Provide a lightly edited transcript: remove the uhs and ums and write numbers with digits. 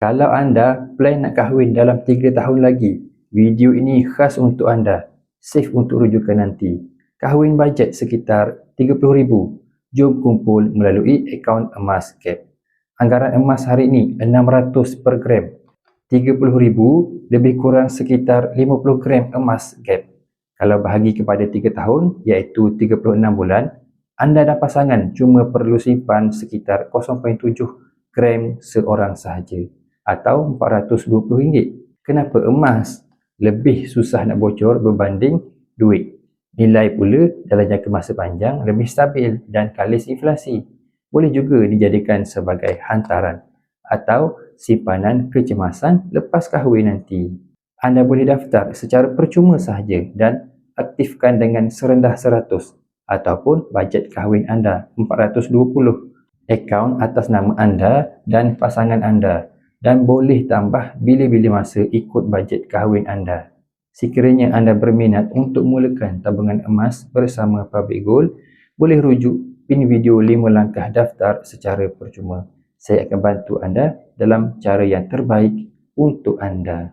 Kalau anda plan nak kahwin dalam 3 tahun lagi, video ini khas untuk anda. Save untuk rujukan nanti. Kahwin bajet sekitar RM30,000. Jom kumpul melalui akaun emas GAP. Anggaran emas hari ini 600 per gram. RM30,000 lebih kurang sekitar 50 gram emas GAP. Kalau bahagi kepada 3 tahun, iaitu 36 bulan, anda dan pasangan cuma perlu simpan sekitar 0.7 gram seorang sahaja, atau RM420. Kenapa emas lebih susah nak bocor berbanding duit? Nilai pula dalam jangka masa panjang lebih stabil dan kalis inflasi. Boleh juga dijadikan sebagai hantaran atau simpanan kecemasan lepas kahwin nanti. Anda boleh daftar secara percuma sahaja dan aktifkan dengan serendah 100 ataupun bajet kahwin anda 420. Akaun atas nama anda dan pasangan anda, dan boleh tambah bila-bila masa ikut bajet kahwin anda. Sekiranya anda berminat untuk mulakan tabungan emas bersama Public Gold, boleh rujuk pin video 5 langkah daftar secara percuma. Saya akan bantu anda dalam cara yang terbaik untuk anda.